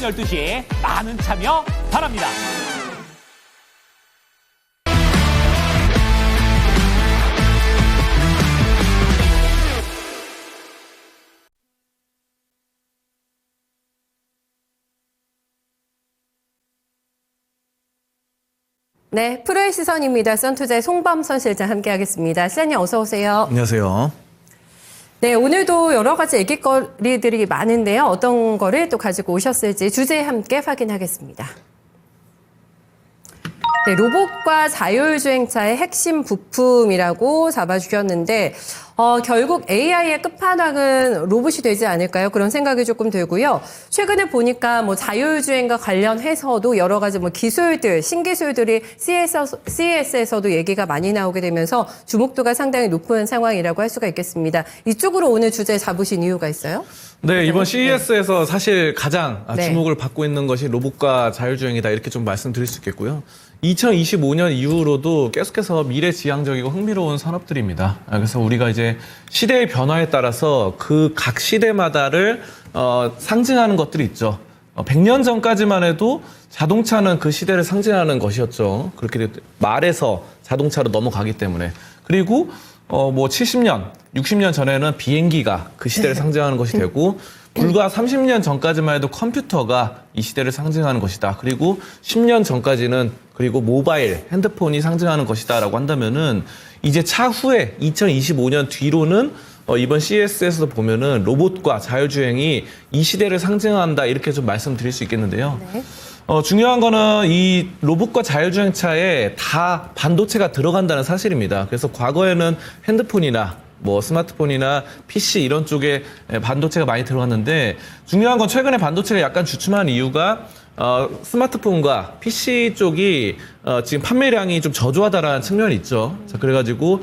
12시에 많은 참여 바랍니다. 네, 프로의 시선입니다. 선투자의 송범선 실장 함께하겠습니다. 시장님 어서 오세요. 안녕하세요. 네, 오늘도 여러 가지 얘기거리들이 많은데요. 어떤 거를 또 가지고 오셨을지 주제 함께 확인하겠습니다. 네, 로봇과 자율주행차의 핵심 부품이라고 잡아주셨는데 결국 AI의 끝판왕은 로봇이 되지 않을까요? 그런 생각이 조금 들고요. 최근에 보니까 뭐 자율주행과 관련해서도 여러 가지 뭐 기술들, 신기술들이 CES에서도 얘기가 많이 나오게 되면서 주목도가 상당히 높은 상황이라고 할 수가 있겠습니다. 이쪽으로 오늘 주제 잡으신 이유가 있어요? 네, 이번 CES에서 사실 가장 네. 주목을 받고 있는 것이 로봇과 자율주행이다 이렇게 좀 말씀드릴 수 있겠고요. 2025년 이후로도 계속해서 미래지향적이고 흥미로운 산업들입니다. 그래서 우리가 이제 시대의 변화에 따라서 그 각 시대마다를 상징하는 것들이 있죠. 100년 전까지만 해도 자동차는 그 시대를 상징하는 것이었죠. 그렇게 말에서 자동차로 넘어가기 때문에. 그리고 뭐 70년, 60년 전에는 비행기가 그 시대를 상징하는 것이 되고 불과 30년 전까지만 해도 컴퓨터가 이 시대를 상징하는 것이다. 그리고 10년 전까지는 그리고 모바일, 핸드폰이 상징하는 것이다라고 한다면은 이제 차후에 2025년 뒤로는 이번 CES에서 보면은 로봇과 자율주행이 이 시대를 상징한다 이렇게 좀 말씀드릴 수 있겠는데요. 네. 중요한 거는 이 로봇과 자율주행차에 다 반도체가 들어간다는 사실입니다. 그래서 과거에는 핸드폰이나 뭐 스마트폰이나 PC 이런 쪽에 반도체가 많이 들어갔는데 중요한 건 최근에 반도체가 약간 주춤한 이유가 스마트폰과 PC 쪽이 지금 판매량이 좀 저조하다라는 측면이 있죠. 자, 그래가지고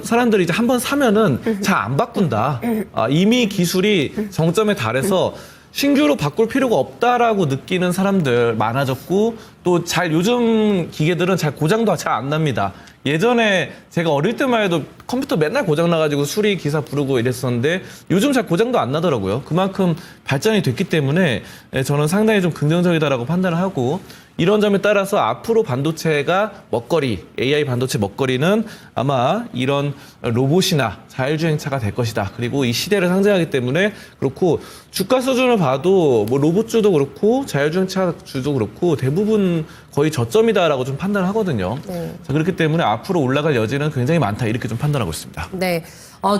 사람들이 이제 한번 사면은 잘 안 바꾼다. 이미 기술이 정점에 달해서 신규로 바꿀 필요가 없다라고 느끼는 사람들 많아졌고 또 요즘 기계들은 잘 고장도 잘 안 납니다. 예전에 제가 어릴 때만 해도 컴퓨터 맨날 고장 나가지고 수리 기사 부르고 이랬었는데 요즘 잘 고장도 안 나더라고요. 그만큼 발전이 됐기 때문에 저는 상당히 좀 긍정적이다라고 판단을 하고 이런 점에 따라서 앞으로 반도체가 먹거리, AI 반도체 먹거리는 아마 이런 로봇이나 자율주행차가 될 것이다. 그리고 이 시대를 상징하기 때문에 그렇고 주가 수준을 봐도 뭐 로봇주도 그렇고 자율주행차주도 그렇고 대부분 거의 저점이다라고 좀 판단을 하거든요. 네. 자, 그렇기 때문에 앞으로 올라갈 여지는 굉장히 많다. 이렇게 좀 판단하고 있습니다. 네.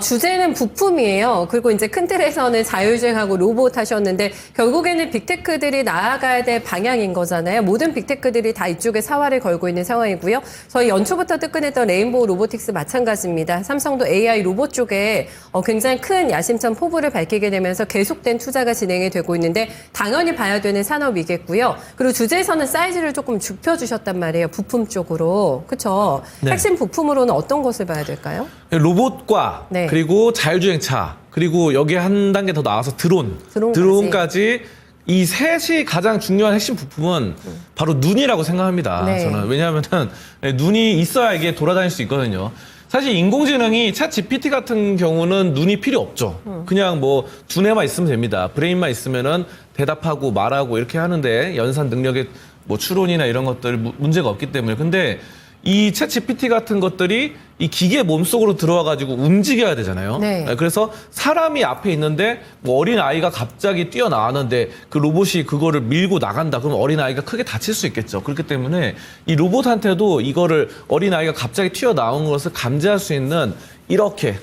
주제는 부품이에요. 그리고 이제 큰 틀에서는 자율주행하고 로봇 하셨는데 결국에는 빅테크들이 나아가야 될 방향인 거잖아요. 모든 빅테크들이 다 이쪽에 사활을 걸고 있는 상황이고요. 저희 연초부터 뜨끈했던 레인보우 로보틱스 마찬가지입니다. 삼성도 AI 로봇 쪽에 굉장히 큰 야심찬 포부를 밝히게 되면서 계속된 투자가 진행이 되고 있는데 당연히 봐야 되는 산업이겠고요. 그리고 주제에서는 사이즈를 조금 좁혀주셨단 말이에요. 부품 쪽으로. 그렇죠? 네. 핵심 부품으로는 어떤 것을 봐야 될까요? 로봇과 네. 그리고 자율주행차 그리고 여기에 한 단계 더 나와서 드론까지 이 셋이 가장 중요한 핵심 부품은 바로 눈이라고 생각합니다. 네. 저는 왜냐하면은 눈이 있어야 이게 돌아다닐 수 있거든요. 사실 인공지능이 챗 GPT 같은 경우는 눈이 필요 없죠. 그냥 뭐 두뇌만 있으면 됩니다. 브레인만 있으면은 대답하고 말하고 이렇게 하는데 연산 능력의 뭐 추론이나 이런 것들 문제가 없기 때문에 근데 이 챗 GPT 같은 것들이 이 기계 몸속으로 들어와가지고 움직여야 되잖아요. 네. 그래서 사람이 앞에 있는데 뭐 어린 아이가 갑자기 뛰어나왔는데 그 로봇이 그거를 밀고 나간다. 그럼 어린 아이가 크게 다칠 수 있겠죠. 그렇기 때문에 이 로봇한테도 이거를 어린 아이가 갑자기 튀어나온 것을 감지할 수 있는 이렇게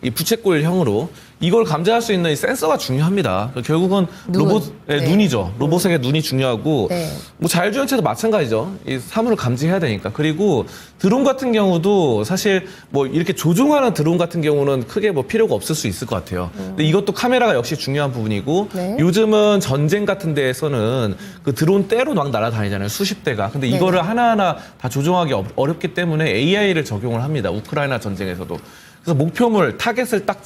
이 부채꼴형으로 이걸 감지할 수 있는 이 센서가 중요합니다. 결국은 로봇 네. 눈이죠. 로봇에게 눈이 중요하고 네. 뭐 자율주행차도 마찬가지죠. 이 사물을 감지해야 되니까. 그리고 드론 같은 경우도 사실 뭐 이렇게 조종하는 드론 같은 경우는 크게 뭐 필요가 없을 수 있을 것 같아요. 근데 이것도 카메라가 역시 중요한 부분이고 네. 요즘은 전쟁 같은 데에서는 그 드론 떼로 막 날아다니잖아요. 수십 대가. 근데 네. 이거를 하나하나 다 조종하기 어렵기 때문에 AI를 적용을 합니다. 우크라이나 전쟁에서도. 그래서 목표물, 타겟을 딱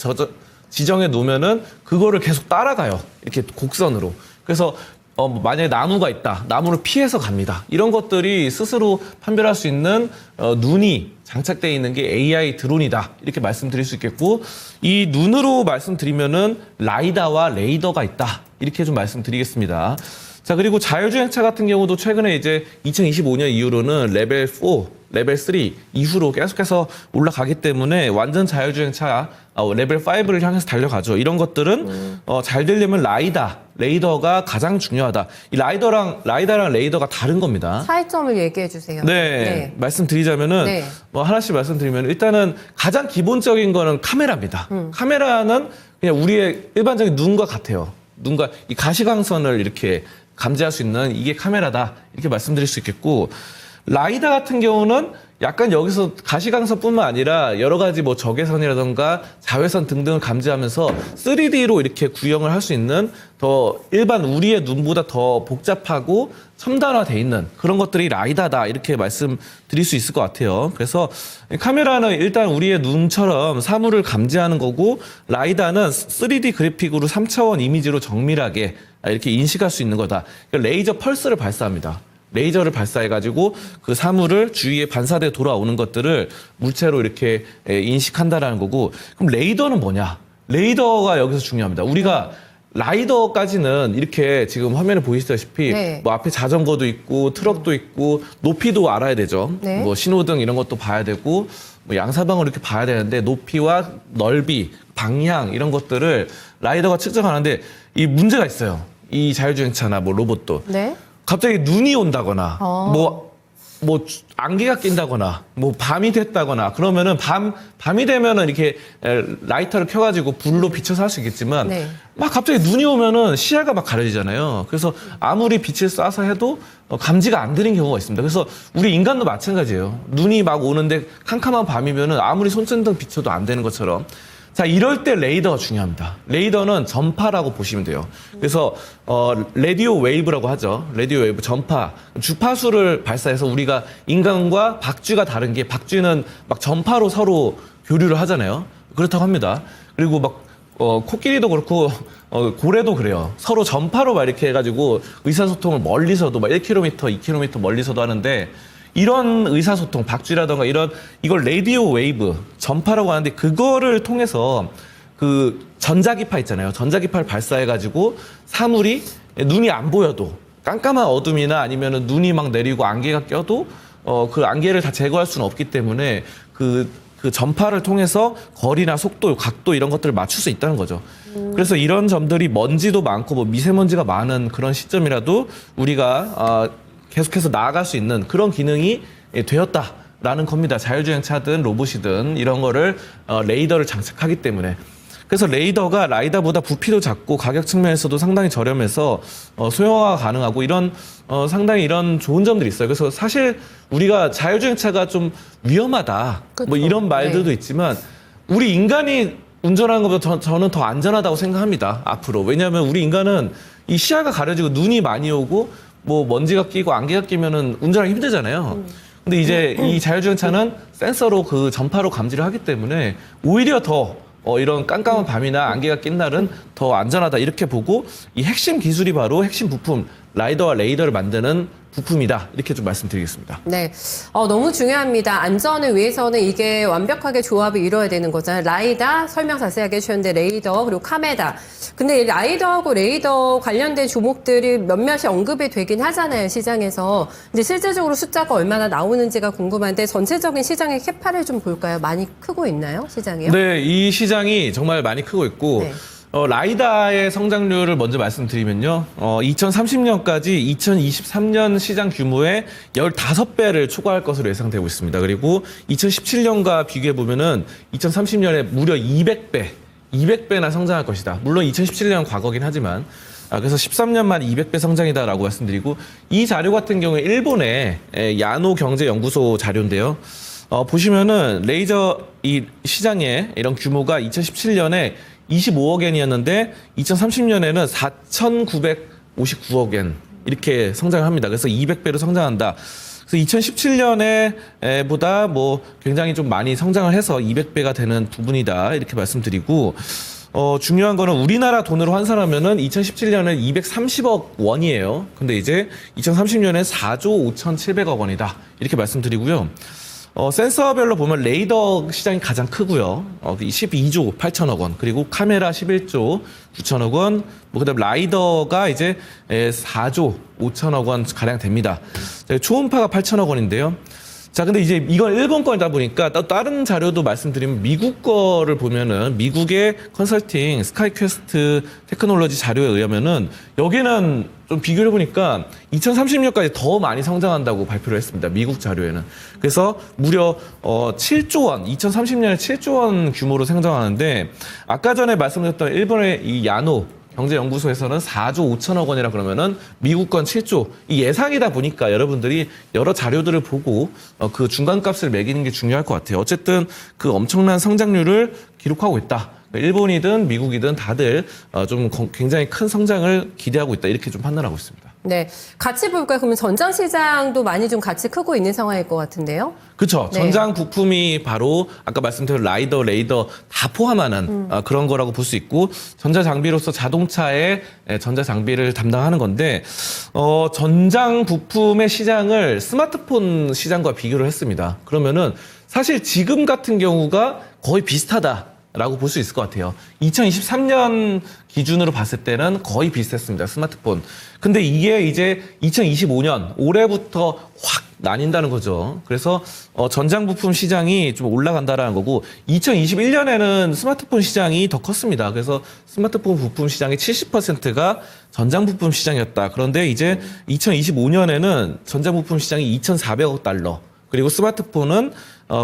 지정해 놓으면은 그거를 계속 따라가요. 이렇게 곡선으로. 그래서 만약에 나무가 있다. 나무를 피해서 갑니다. 이런 것들이 스스로 판별할 수 있는 눈이 장착되어 있는 게 AI 드론이다. 이렇게 말씀드릴 수 있겠고 이 눈으로 말씀드리면은 라이다와 레이더가 있다. 이렇게 좀 말씀드리겠습니다. 자, 그리고 자율주행차 같은 경우도 최근에 이제 2025년 이후로는 레벨 4, 레벨 3 이후로 계속해서 올라가기 때문에 완전 자율주행차 레벨 5를 향해서 달려가죠. 이런 것들은 잘 되려면 레이더가 가장 중요하다. 이 라이다랑 레이더가 다른 겁니다. 차이점을 얘기해 주세요. 네, 말씀드리자면은 네. 뭐 하나씩 말씀드리면 일단은 가장 기본적인 거는 카메라입니다. 카메라는 그냥 우리의 일반적인 눈과 같아요. 눈과 이 가시광선을 이렇게 감지할 수 있는 이게 카메라다 이렇게 말씀드릴 수 있겠고, 라이다 같은 경우는 약간 여기서 가시광선뿐만 아니라 여러 가지 뭐 적외선이라던가 자외선 등등을 감지하면서 3D로 이렇게 구형을 할 수 있는 더 일반 우리의 눈보다 더 복잡하고 첨단화돼 있는 그런 것들이 라이다다 이렇게 말씀드릴 수 있을 것 같아요. 그래서 카메라는 일단 우리의 눈처럼 사물을 감지하는 거고, 라이다는 3D 그래픽으로 3차원 이미지로 정밀하게 이렇게 인식할 수 있는 거다. 그러니까 레이저 펄스를 발사합니다. 레이저를 발사해가지고 그 사물을 주위에 반사돼 돌아오는 것들을 물체로 이렇게 인식한다라는 거고, 그럼 레이더는 뭐냐? 레이더가 여기서 중요합니다. 우리가 라이더까지는 이렇게 지금 화면에 보이시다시피 네. 뭐 앞에 자전거도 있고 트럭도 있고 높이도 알아야 되죠. 네. 뭐 신호등 이런 것도 봐야 되고 뭐 양사방을 이렇게 봐야 되는데 높이와 넓이, 방향 이런 것들을 라이더가 측정하는데 이 문제가 있어요. 이 자율주행차나 뭐 로봇도. 네. 갑자기 눈이 온다거나 뭐 안개가 낀다거나 뭐 밤이 됐다거나 그러면은 밤이 되면은 이렇게 라이터를 켜가지고 불로 비춰서 할 수 있겠지만 네. 막 갑자기 눈이 오면은 시야가 막 가려지잖아요. 그래서 아무리 빛을 쏴서 해도 감지가 안 되는 경우가 있습니다. 그래서 우리 인간도 마찬가지예요. 눈이 막 오는데 캄캄한 밤이면은 아무리 손전등 비춰도 안 되는 것처럼. 자, 이럴 때 레이더가 중요합니다. 레이더는 전파라고 보시면 돼요. 그래서 라디오 웨이브라고 하죠. 라디오 웨이브 전파, 주파수를 발사해서 우리가 인간과 박쥐가 다른 게, 박쥐는 막 전파로 서로 교류를 하잖아요. 그렇다고 합니다. 그리고 막 코끼리도 그렇고 고래도 그래요. 서로 전파로 막 이렇게 해가지고 의사소통을 멀리서도 막 1km, 2km 멀리서도 하는데, 이런 의사소통, 박쥐라던가 이걸 라디오 웨이브, 전파라고 하는데, 그거를 통해서 그 전자기파 있잖아요. 전자기파를 발사해가지고 사물이 눈이 안 보여도 깜깜한 어둠이나 아니면은 눈이 막 내리고 안개가 껴도 그 안개를 다 제거할 수는 없기 때문에 그 전파를 통해서 거리나 속도, 각도 이런 것들을 맞출 수 있다는 거죠. 그래서 이런 점들이 먼지도 많고 뭐 미세먼지가 많은 그런 시점이라도 우리가 계속해서 나아갈 수 있는 그런 기능이 되었다라는 겁니다. 자율주행차든 로봇이든 이런 거를 레이더를 장착하기 때문에. 그래서 레이더가 라이다보다 부피도 작고 가격 측면에서도 상당히 저렴해서 소형화가 가능하고 이런 상당히 이런 좋은 점들이 있어요. 그래서 사실 우리가 자율주행차가 좀 위험하다 그쵸. 뭐 이런 말들도 네. 있지만 우리 인간이 운전하는 것보다 저는 더 안전하다고 생각합니다. 앞으로. 왜냐하면 우리 인간은 이 시야가 가려지고 눈이 많이 오고 뭐 먼지가 끼고 안개가 끼면은 운전하기 힘들잖아요. 근데 이제 이 자율주행차는 센서로 그 전파로 감지를 하기 때문에 오히려 더 이런 깜깜한 밤이나 안개가 낀 날은 더 안전하다 이렇게 보고, 이 핵심 기술이 바로 핵심 부품 라이더와 레이더를 만드는 부품이다 이렇게 좀 말씀드리겠습니다. 네, 너무 중요합니다. 안전을 위해서는 이게 완벽하게 조합이 이루어야 되는 거잖아요. 라이다 설명 자세하게 해주셨는데, 레이더 그리고 카메라. 근데 이 라이더하고 레이더 관련된 종목들이 몇몇이 언급이 되긴 하잖아요, 시장에서. 근데 실제적으로 숫자가 얼마나 나오는지가 궁금한데, 전체적인 시장의 캐파를 좀 볼까요? 많이 크고 있나요, 시장이요? 네, 이 시장이 정말 많이 크고 있고. 네. 라이다의 성장률을 먼저 말씀드리면요. 2030년까지 2023년 시장 규모의 15배를 초과할 것으로 예상되고 있습니다. 그리고 2017년과 비교해보면은 2030년에 무려 200배나 성장할 것이다. 물론 2017년은 과거긴 하지만. 그래서 13년 만에 200배 성장이다라고 말씀드리고, 이 자료 같은 경우에 일본의 야노경제연구소 자료인데요. 보시면은 레이저 이 시장의 이런 규모가 2017년에 25억 엔이었는데 2030년에는 4,959억 엔 이렇게 성장을 합니다. 그래서 200배로 성장한다. 그래서 2017년에 보다 뭐 굉장히 좀 많이 성장을 해서 200배가 되는 부분이다 이렇게 말씀드리고, 중요한 거는 우리나라 돈으로 환산하면은 2017년에 230억 원이에요. 근데 이제 2030년에 4조 5,700억 원이다 이렇게 말씀드리고요. 센서별로 보면 레이더 시장이 가장 크고요. 12조 8천억 원, 그리고 카메라 11조 9천억 원, 그다음 라이더가 이제 4조 5천억 원 가량 됩니다. 초음파가 8천억 원인데요. 자, 근데 이제 이건 일본 거다 보니까 다른 자료도 말씀드리면 미국 거를 보면은 미국의 컨설팅 스카이퀘스트 테크놀로지 자료에 의하면은 여기는 좀 비교를 해보니까 2030년까지 더 많이 성장한다고 발표를 했습니다. 미국 자료에는. 그래서 무려 7조 원, 2030년에 7조 원 규모로 성장하는데 아까 전에 말씀드렸던 일본의 이 야노 경제연구소에서는 4조 5천억 원이라 그러면은 미국 건 7조. 이 예상이다 보니까 여러분들이 여러 자료들을 보고 그 중간값을 매기는 게 중요할 것 같아요. 어쨌든 그 엄청난 성장률을 기록하고 있다. 일본이든 미국이든 다들 좀 굉장히 큰 성장을 기대하고 있다. 이렇게 좀 판단하고 있습니다. 네. 같이 볼까요? 그러면 전장 시장도 많이 좀 같이 크고 있는 상황일 것 같은데요? 그렇죠. 네. 전장 부품이 바로 아까 말씀드린 라이더, 레이더 다 포함하는 그런 거라고 볼 수 있고 전자장비로서 자동차의 전자장비를 담당하는 건데 전장 부품의 시장을 스마트폰 시장과 비교를 했습니다. 그러면은 사실 지금 같은 경우가 거의 비슷하다. 라고 볼 수 있을 것 같아요. 2023년 기준으로 봤을 때는 거의 비슷했습니다. 스마트폰. 근데 이게 이제 2025년 올해부터 확 나뉜다는 거죠. 그래서 전장 부품 시장이 좀 올라간다라는 거고 2021년에는 스마트폰 시장이 더 컸습니다. 그래서 스마트폰 부품 시장의 70%가 전장 부품 시장이었다. 그런데 이제 2025년에는 전장 부품 시장이 2,400억 달러. 그리고 스마트폰은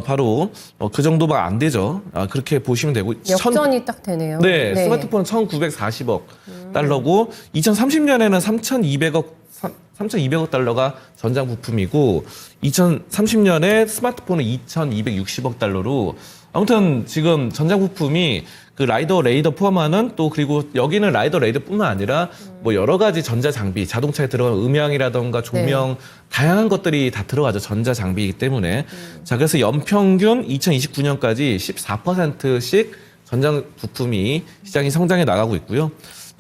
바로 그 정도가 안 되죠. 그렇게 보시면 되고. 역전이 딱 되네요. 네, 스마트폰은 1,940억 달러고 2030년에는 3,200억 달러가 전장 부품이고 2030년에 스마트폰은 2,260억 달러로 아무튼 지금 전장 부품이 그 라이더, 레이더 포함하는 또 그리고 여기는 라이더, 레이더뿐만 아니라 뭐 여러 가지 전자 장비, 자동차에 들어가는 음향이라던가 조명 다양한 것들이 다 들어가죠. 전자 장비이기 때문에. 자, 그래서 연평균 2029년까지 14%씩 전장 부품이 시장이 성장해 나가고 있고요.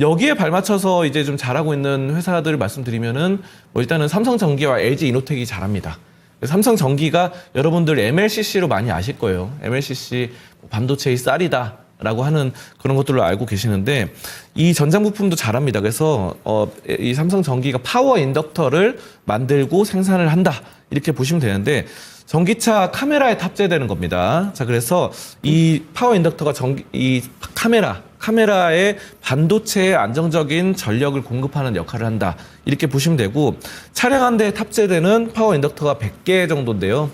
여기에 발맞춰서 이제 좀 잘하고 있는 회사들을 말씀드리면은 뭐 일단은 삼성전기와 LG이노텍이 잘합니다. 삼성전기가 여러분들 MLCC로 많이 아실 거예요. MLCC 반도체의 쌀이다. 라고 하는 그런 것들로 알고 계시는데 이 전장 부품도 잘합니다. 그래서 이 삼성전기가 파워 인덕터를 만들고 생산을 한다. 이렇게 보시면 되는데 전기차 카메라에 탑재되는 겁니다. 자, 그래서 이 파워 인덕터가 이 카메라에 반도체의 안정적인 전력을 공급하는 역할을 한다. 이렇게 보시면 되고 차량 한 대에 탑재되는 파워 인덕터가 100개 정도인데요.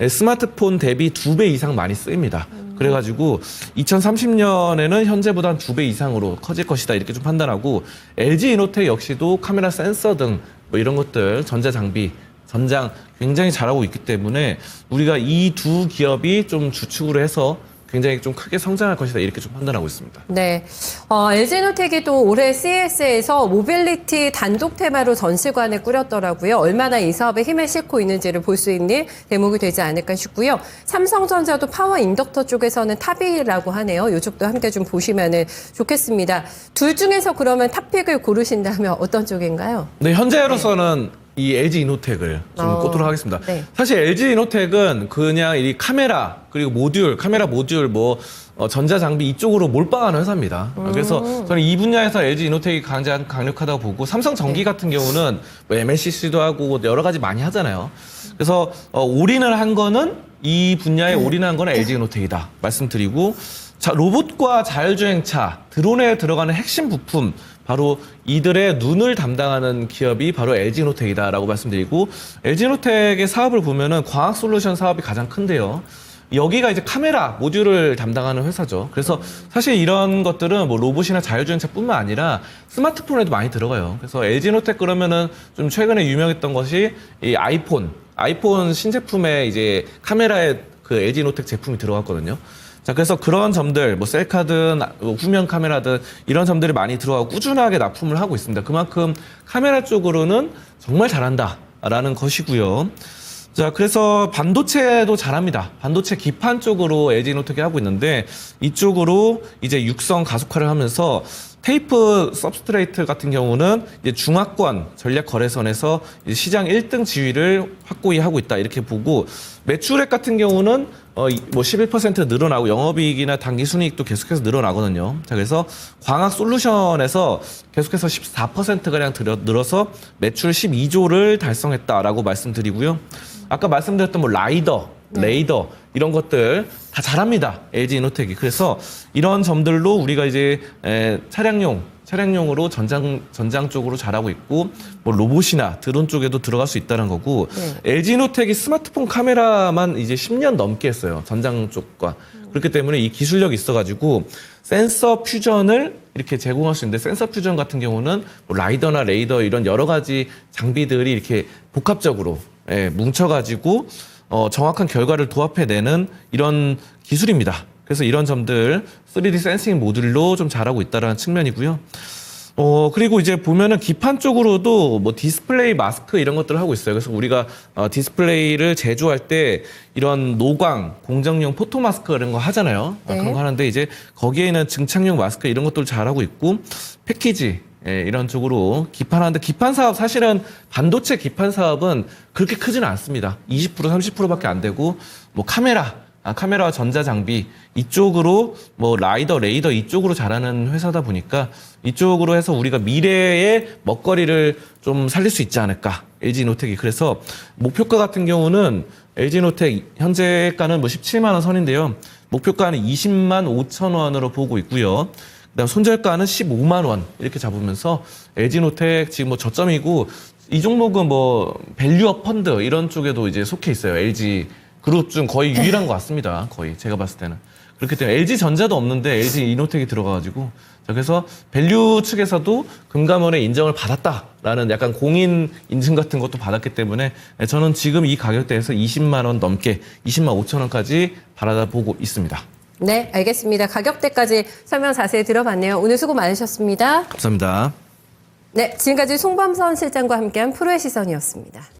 스마트폰 대비 2배 이상 많이 쓰입니다. 그래가지고 2030년에는 현재보다 한 2배 이상으로 커질 것이다. 이렇게 좀 판단하고 LG이노텍 역시도 카메라 센서 등 뭐 이런 것들 전자장비 전장 굉장히 잘하고 있기 때문에 우리가 이 두 기업이 좀 주축으로 해서 굉장히 좀 크게 성장할 것이다. 이렇게 좀 판단하고 있습니다. 네. LG노텍이 또 올해 CES에서 모빌리티 단독 테마로 전시관을 꾸렸더라고요. 얼마나 이 사업에 힘을 싣고 있는지를 볼 수 있는 대목이 되지 않을까 싶고요. 삼성전자도 파워 인덕터 쪽에서는 탑이라고 하네요. 이쪽도 함께 좀 보시면 좋겠습니다. 둘 중에서 그러면 탑픽을 고르신다면 어떤 쪽인가요? 네, 현재로서는 이 LG이노텍을 좀 꼽도록 하겠습니다. 네. 사실 LG이노텍은 그냥 이 카메라 그리고 카메라 모듈 전자장비 이쪽으로 몰빵하는 회사입니다. 그래서 저는 이 분야에서 LG이노텍이 가장 강력하다고 보고 삼성전기 같은 경우는 뭐 MLCC도 하고 여러 가지 많이 하잖아요. 그래서 올인을 한 거는 이 분야에 올인한 거는 LG이노텍이다 말씀드리고 자, 로봇과 자율주행차, 드론에 들어가는 핵심 부품 바로 이들의 눈을 담당하는 기업이 바로 LG이노텍이다라고 말씀드리고 LG이노텍의 사업을 보면은 광학 솔루션 사업이 가장 큰데요. 여기가 이제 카메라 모듈을 담당하는 회사죠. 그래서 사실 이런 것들은 뭐 로봇이나 자율주행차뿐만 아니라 스마트폰에도 많이 들어가요. 그래서 LG이노텍 그러면은 좀 최근에 유명했던 것이 이 아이폰 신제품에 이제 카메라에 그 LG이노텍 제품이 들어갔거든요. 자, 그래서 그런 점들, 뭐 셀카든 후면 카메라든 이런 점들이 많이 들어가고 꾸준하게 납품을 하고 있습니다. 그만큼 카메라 쪽으로는 정말 잘한다라는 것이고요. 자, 그래서 반도체도 잘합니다. 반도체 기판 쪽으로 LG이노텍이 하고 있는데 이쪽으로 이제 육성 가속화를 하면서 테이프 서브스트레이트 같은 경우는 이제 중화권 전략 거래선에서 이제 시장 1등 지위를 확고히 하고 있다 이렇게 보고 매출액 같은 경우는 뭐 11% 늘어나고 영업이익이나 당기순이익도 계속해서 늘어나거든요. 자, 그래서 광학 솔루션에서 계속해서 14%가량 늘어서 매출 12조를 달성했다라고 말씀드리고요. 아까 말씀드렸던 뭐 라이더, 레이더 이런 것들 다 잘합니다. LG 이노텍이. 그래서 이런 점들로 우리가 이제 차량용으로 전장 쪽으로 잘하고 있고 뭐 로봇이나 드론 쪽에도 들어갈 수 있다는 거고 LG 이노텍이 스마트폰 카메라만 이제 10년 넘게 했어요. 전장 쪽과. 그렇기 때문에 이 기술력이 있어가지고 센서 퓨전을 이렇게 제공할 수 있는데 센서 퓨전 같은 경우는 뭐 라이더나 레이더 이런 여러 가지 장비들이 이렇게 복합적으로 뭉쳐가지고 정확한 결과를 도합해내는 이런 기술입니다. 그래서 이런 점들 3D 센싱 모듈로 좀 잘하고 있다는 측면이고요. 그리고 이제 보면은 기판 쪽으로도 뭐 디스플레이 마스크 이런 것들을 하고 있어요. 그래서 우리가 디스플레이를 제조할 때 이런 노광, 공정용 포토 마스크 이런 거 하잖아요. 그런 거 하는데 이제 거기에는 증착용 마스크 이런 것들 잘하고 있고 패키지 이런 쪽으로 기판하는데 기판 사업 사실은 반도체 기판 사업은 그렇게 크지는 않습니다. 20% 30%밖에 안 되고 뭐 카메라와 전자장비 이쪽으로 뭐 라이더, 레이더 이쪽으로 잘하는 회사다 보니까 이쪽으로 해서 우리가 미래의 먹거리를 좀 살릴 수 있지 않을까. LG이노텍이. 그래서 목표가 같은 경우는 LG이노텍 현재가는 뭐 17만 원 선인데요. 목표가는 20만 5천 원으로 보고 있고요. 그다음 손절가는 15만 원 이렇게 잡으면서 LG이노텍 지금 뭐 저점이고 이 종목은 뭐 밸류업 펀드 이런 쪽에도 이제 속해 있어요. LG 그룹 중 거의 유일한 것 같습니다. 거의 제가 봤을 때는. 그렇기 때문에 LG전자도 없는데 LG이노텍이 들어가가지고 그래서 밸류 측에서도 금감원의 인정을 받았다라는 약간 공인 인증 같은 것도 받았기 때문에 저는 지금 이 가격대에서 20만 원 넘게 20만 5천 원까지 바라보고 있습니다. 네, 알겠습니다. 가격대까지 설명 자세히 들어봤네요. 오늘 수고 많으셨습니다. 감사합니다. 네, 지금까지 송범선 실장과 함께한 프로의 시선이었습니다.